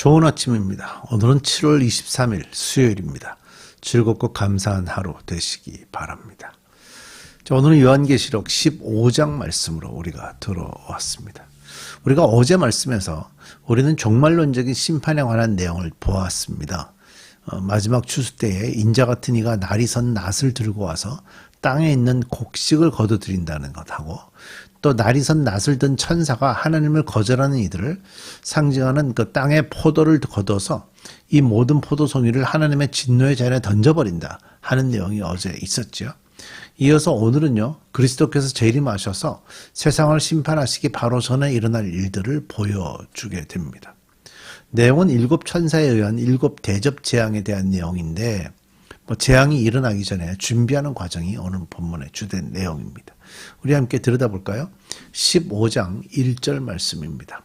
좋은 아침입니다. 오늘은 7월 23일 수요일입니다. 즐겁고 감사한 하루 되시기 바랍니다. 자, 오늘은 요한계시록 15장 말씀으로 우리가 들어왔습니다. 우리가 어제 말씀에서 우리는 종말론적인 심판에 관한 내용을 보았습니다. 마지막 추수 때에 인자 같은 이가 날이 선 낫을 들고 와서 땅에 있는 곡식을 거둬들인다는 것하고, 또 날이 선 낫을 든 천사가 하나님을 거절하는 이들을 상징하는 그 땅의 포도를 거둬서 이 모든 포도송이를 하나님의 진노의 잔에 던져버린다 하는 내용이 어제 있었죠. 이어서 오늘은요, 그리스도께서 재림하셔서 세상을 심판하시기 바로 전에 일어날 일들을 보여주게 됩니다. 내용은 7 천사에 의한 7 대접 재앙에 대한 내용인데, 재앙이 일어나기 전에 준비하는 과정이 오늘 본문의 주된 내용입니다. 우리 함께 들여다볼까요? 15장 1절 말씀입니다.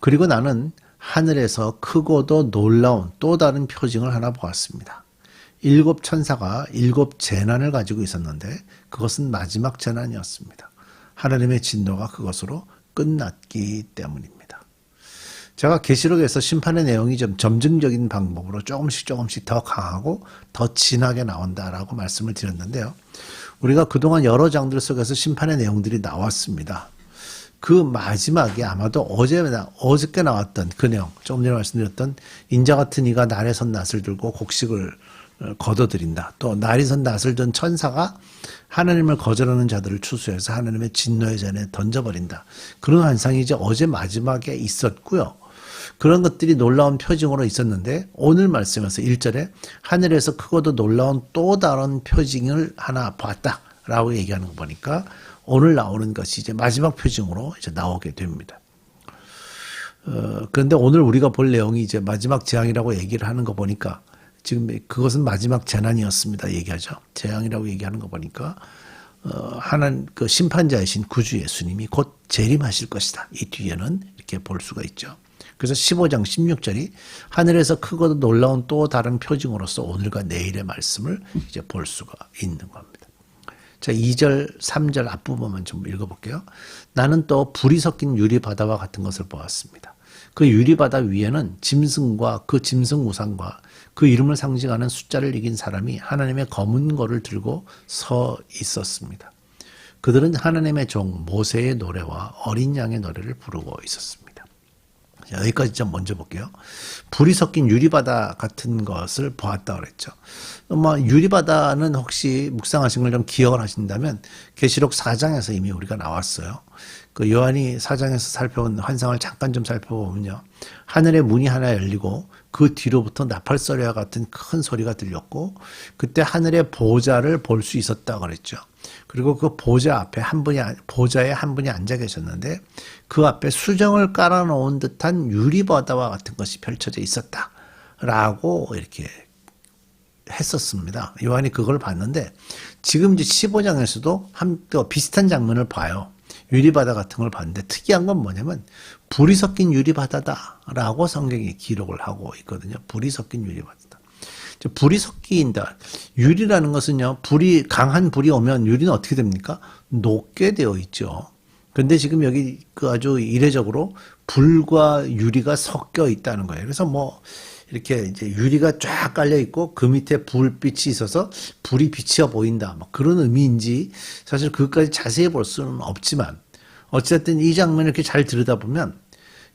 그리고 나는 하늘에서 크고도 놀라운 또 다른 표징을 하나 보았습니다. 7 천사가 7 재난을 가지고 있었는데 그것은 마지막 재난이었습니다. 하나님의 진노가 그것으로 끝났기 때문입니다. 제가 계시록에서 심판의 내용이 좀 점증적인 방법으로 조금씩 더 강하고 더 진하게 나온다라고 말씀을 드렸는데요. 우리가 그동안 여러 장들 속에서 심판의 내용들이 나왔습니다. 그 마지막에 아마도 어저께 나왔던 그 내용, 조금 전에 말씀드렸던 인자 같은 이가 날에 선 낫을 들고 곡식을 거둬들인다. 또 날이 선 낫을 든 천사가 하나님을 거절하는 자들을 추수해서 하나님의 진노의 잔에 던져버린다. 그런 환상이 이제 어제 마지막에 있었고요. 그런 것들이 놀라운 표징으로 있었는데, 오늘 말씀에서 1절에 하늘에서 크고도 놀라운 또 다른 표징을 하나 봤다라고 얘기하는 거 보니까 오늘 나오는 것이 이제 마지막 표징으로 이제 나오게 됩니다. 그런데 오늘 우리가 볼 내용이 이제 마지막 재앙이라고 얘기를 하는 거 보니까 지금 그것은 마지막 재난이었습니다 얘기하죠. 재앙이라고 얘기하는 거 보니까 하나님 그 심판자이신 구주 예수님이 곧 재림하실 것이다. 이 뒤에는 이렇게 볼 수가 있죠. 그래서 15장 16절이 하늘에서 크고도 놀라운 또 다른 표징으로서 오늘과 내일의 말씀을 이제 볼 수가 있는 겁니다. 자, 2절, 3절 앞부분만 좀 읽어볼게요. 나는 또 불이 섞인 유리바다와 같은 것을 보았습니다. 그 유리바다 위에는 짐승과 그 짐승 우상과 그 이름을 상징하는 숫자를 이긴 사람이 하나님의 검은 거를 들고 서 있었습니다. 그들은 하나님의 종 모세의 노래와 어린 양의 노래를 부르고 있었습니다. 여기까지 좀 먼저 볼게요. 불이 섞인 유리바다 같은 것을 보았다고 그랬죠. 유리바다는 혹시 묵상하신 걸 좀 기억을 하신다면 계시록 4장에서 이미 우리가 나왔어요. 그 요한이 4장에서 살펴본 환상을 잠깐 좀 살펴보면요. 하늘의 문이 하나 열리고 그 뒤로부터 나팔소리와 같은 큰 소리가 들렸고, 그때 하늘의 보좌를 볼 수 있었다고 그랬죠. 그리고 그 보좌 앞에 보좌에 한 분이 앉아 계셨는데 그 앞에 수정을 깔아놓은 듯한 유리바다와 같은 것이 펼쳐져 있었다라고 이렇게 했었습니다. 요한이 그걸 봤는데 지금 이제 15장에서도 또 비슷한 장면을 봐요. 유리바다 같은 걸 봤는데 특이한 건 뭐냐면 불이 섞인 유리바다다라고 성경이 기록을 하고 있거든요. 불이 섞인 유리바다다. 불이 섞인다. 유리라는 것은요, 강한 불이 오면 유리는 어떻게 됩니까? 녹게 되어 있죠. 그런데 지금 여기 그 아주 이례적으로 불과 유리가 섞여 있다는 거예요. 그래서 이렇게 이제 유리가 쫙 깔려 있고 그 밑에 불빛이 있어서 불이 비치어 보인다. 그런 의미인지 사실 그것까지 자세히 볼 수는 없지만, 어쨌든 이 장면을 이렇게 잘 들여다보면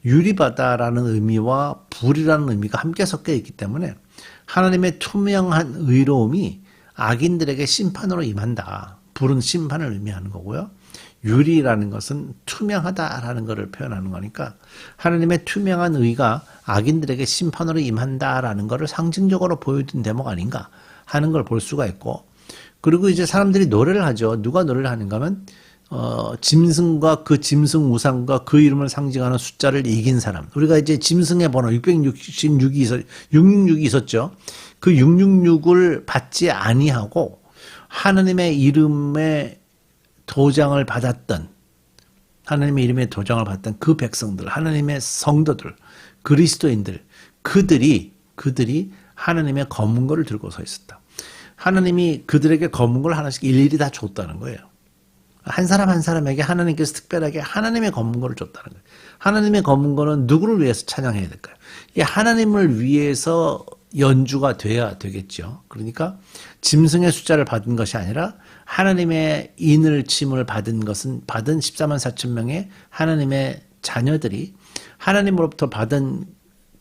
유리바다라는 의미와 불이라는 의미가 함께 섞여 있기 때문에 하나님의 투명한 의로움이 악인들에게 심판으로 임한다. 불은 심판을 의미하는 거고요. 유리라는 것은 투명하다라는 것을 표현하는 거니까 하나님의 투명한 의가 악인들에게 심판으로 임한다라는 것을 상징적으로 보여준 대목 아닌가 하는 걸 볼 수가 있고, 그리고 이제 사람들이 노래를 하죠. 누가 노래를 하는가 하면 짐승과 그 짐승 우상과 그 이름을 상징하는 숫자를 이긴 사람. 우리가 이제 짐승의 번호 666이 있었죠. 그 666을 받지 아니하고 하나님의 이름의 도장을 받았던 그 백성들, 하나님의 성도들, 그리스도인들, 그들이 하나님의 검은 거를 들고 서 있었다. 하나님이 그들에게 검은 걸 하나씩 일일이 다 줬다는 거예요. 한 사람 한 사람에게 하나님께서 특별하게 하나님의 검은고를 줬다는 거예요. 하나님의 검은고는 누구를 위해서 찬양해야 될까요? 이 하나님을 위해서 연주가 돼야 되겠죠. 그러니까 짐승의 숫자를 받은 것이 아니라 하나님의 인을 침을 받은 14만 4천 명의 하나님의 자녀들이 하나님으로부터 받은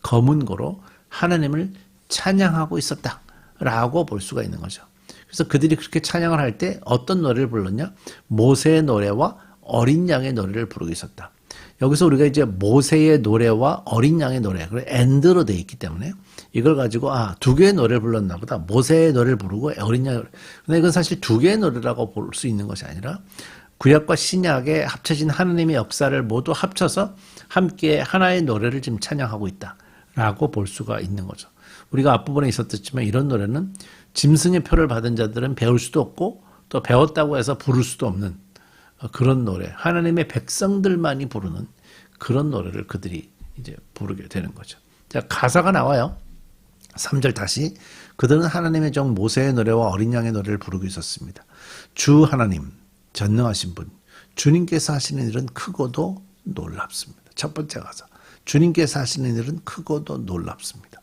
검은고로 하나님을 찬양하고 있었다라고 볼 수가 있는 거죠. 그래서 그들이 그렇게 찬양을 할 때 어떤 노래를 불렀냐? 모세의 노래와 어린 양의 노래를 부르고 있었다. 여기서 우리가 이제 모세의 노래와 어린 양의 노래, 그리고 엔드로 되어 있기 때문에 이걸 가지고 두 개의 노래를 불렀나 보다. 모세의 노래를 부르고 어린 양의 노래. 근데 이건 사실 두 개의 노래라고 볼 수 있는 것이 아니라 구약과 신약에 합쳐진 하나님의 역사를 모두 합쳐서 함께 하나의 노래를 지금 찬양하고 있다라고 볼 수가 있는 거죠. 우리가 앞부분에 있었지만 이런 노래는 짐승의 표를 받은 자들은 배울 수도 없고 또 배웠다고 해서 부를 수도 없는 그런 노래, 하나님의 백성들만이 부르는 그런 노래를 그들이 이제 부르게 되는 거죠. 자, 가사가 나와요. 3절 다시. 그들은 하나님의 종 모세의 노래와 어린 양의 노래를 부르고 있었습니다. 주 하나님, 전능하신 분, 주님께서 하시는 일은 크고도 놀랍습니다. 첫 번째 가사. 주님께서 하시는 일은 크고도 놀랍습니다.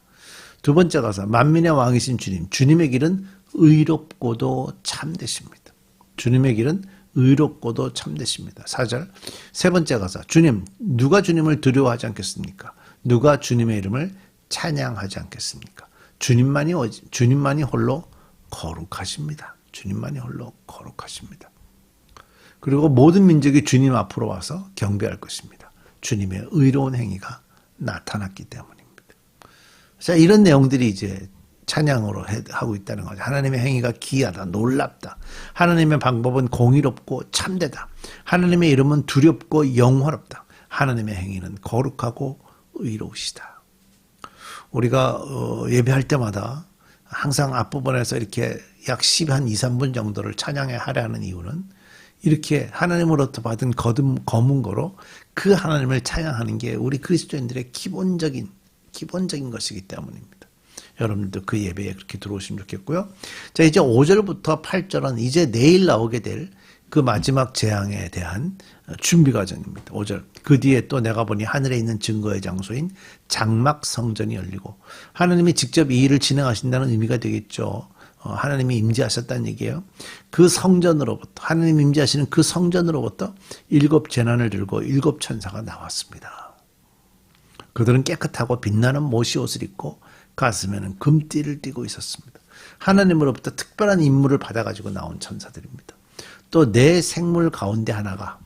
두 번째 가사. 만민의 왕이신 주님, 주님의 길은 의롭고도 참되십니다. 주님의 길은 의롭고도 참되십니다. 4절. 세 번째 가사. 주님, 누가 주님을 두려워하지 않겠습니까? 누가 주님의 이름을 찬양하지 않겠습니까? 주님만이 홀로 거룩하십니다. 주님만이 홀로 거룩하십니다. 그리고 모든 민족이 주님 앞으로 와서 경배할 것입니다. 주님의 의로운 행위가 나타났기 때문입니다. 자, 이런 내용들이 이제 찬양으로 하고 있다는 거죠. 하나님의 행위가 기이하다, 놀랍다. 하나님의 방법은 공의롭고 참되다. 하나님의 이름은 두렵고 영화롭다. 하나님의 행위는 거룩하고 의로우시다. 우리가 예배할 때마다 항상 앞부분에서 이렇게 약 2, 3분 정도를 찬양에 할애하는 이유는 이렇게 하나님으로부터 받은 검은고로 그 하나님을 찬양하는 게 우리 그리스도인들의 기본적인 것이기 때문입니다. 여러분들도 그 예배에 그렇게 들어오시면 좋겠고요. 자, 이제 5절부터 8절은 이제 내일 나오게 될 그 마지막 재앙에 대한 준비 과정입니다. 5절. 그 뒤에 또 내가 보니 하늘에 있는 증거의 장소인 장막 성전이 열리고 하나님이 직접 이 일을 진행하신다는 의미가 되겠죠. 하나님이 임재하셨다는 얘기예요. 그 성전으로부터 하나님 임재하시는 그 성전으로부터 7 재난을 들고 7 천사가 나왔습니다. 그들은 깨끗하고 빛나는 모시 옷을 입고 가슴에는 금띠를 띠고 있었습니다. 하나님으로부터 특별한 임무를 받아가지고 나온 천사들입니다. 또 내 생물 가운데 하나가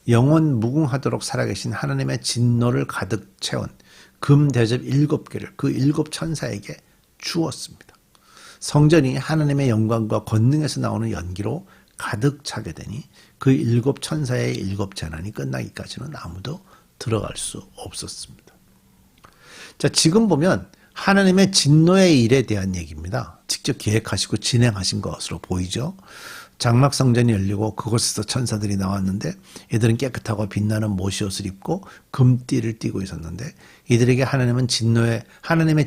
영원 무궁하도록 살아계신 하나님의 진노를 가득 채운 금 대접 7개를 그 7 천사에게 주었습니다. 성전이 하나님의 영광과 권능에서 나오는 연기로 가득 차게 되니 그 7 천사의 7 재난이 끝나기까지는 아무도 들어갈 수 없었습니다. 자, 지금 보면 하나님의 진노의 일에 대한 얘기입니다. 직접 기획하시고 진행하신 것으로 보이죠. 장막 성전이 열리고 그곳에서 천사들이 나왔는데 이들은 깨끗하고 빛나는 모시옷을 입고 금띠를 띠고 있었는데 이들에게 하나님의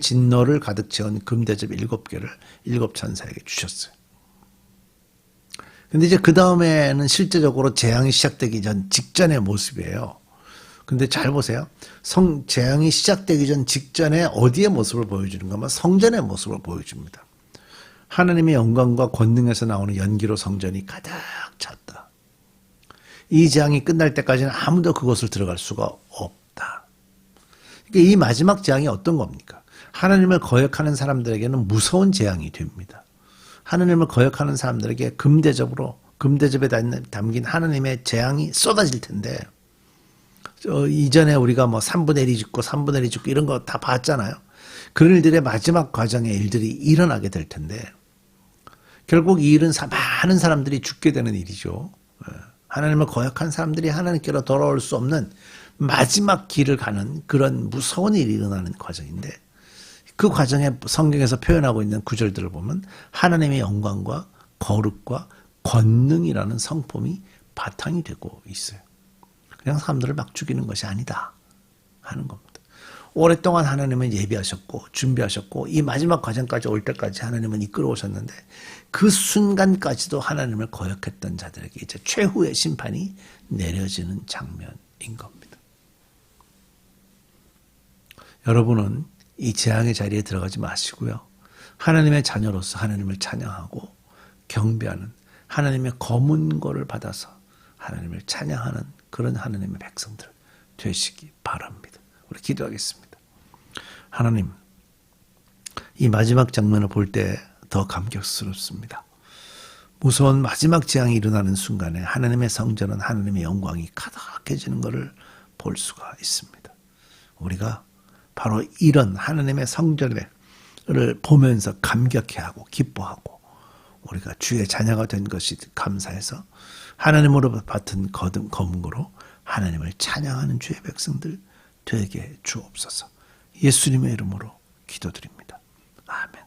진노를 가득 채운 금대접 7개를 7 천사에게 주셨어요. 근데 이제 그 다음에는 실제적으로 재앙이 시작되기 직전의 모습이에요. 근데 잘 보세요. 재앙이 시작되기 전 직전에 어디의 모습을 보여주는가 하면 성전의 모습을 보여줍니다. 하나님의 영광과 권능에서 나오는 연기로 성전이 가득 찼다. 이 재앙이 끝날 때까지는 아무도 그곳을 들어갈 수가 없다. 그러니까 이 마지막 재앙이 어떤 겁니까? 하나님을 거역하는 사람들에게는 무서운 재앙이 됩니다. 하나님을 거역하는 사람들에게 금대접에 담긴 하나님의 재앙이 쏟아질 텐데 이전에 우리가 3분의 1이 죽고 3분의 1이 죽고 이런 거 다 봤잖아요. 그런 일들의 마지막 과정의 일들이 일어나게 될 텐데 결국 이 일은 많은 사람들이 죽게 되는 일이죠. 하나님을 거역한 사람들이 하나님께로 돌아올 수 없는 마지막 길을 가는 그런 무서운 일이 일어나는 과정인데 그 과정에 성경에서 표현하고 있는 구절들을 보면 하나님의 영광과 거룩과 권능이라는 성품이 바탕이 되고 있어요. 그냥 사람들을 막 죽이는 것이 아니다 하는 겁니다. 오랫동안 하나님은 예비하셨고 준비하셨고 이 마지막 과정까지 올 때까지 하나님은 이끌어오셨는데 그 순간까지도 하나님을 거역했던 자들에게 이제 최후의 심판이 내려지는 장면인 겁니다. 여러분은 이 재앙의 자리에 들어가지 마시고요. 하나님의 자녀로서 하나님을 찬양하고 경배하는 하나님의 검은고를 받아서 하나님을 찬양하는 그런 하나님의 백성들 되시기 바랍니다. 우리 기도하겠습니다. 하나님, 이 마지막 장면을 볼 때 더 감격스럽습니다. 무서운 마지막 재앙이 일어나는 순간에 하나님의 성전은 하나님의 영광이 가득해지는 것을 볼 수가 있습니다. 우리가 바로 이런 하나님의 성전을 보면서 감격해하고 기뻐하고 우리가 주의 자녀가 된 것이 감사해서 하나님으로 받은 검은고로 하나님을 찬양하는 주의 백성들 되게 주옵소서. 예수님의 이름으로 기도드립니다. 아멘.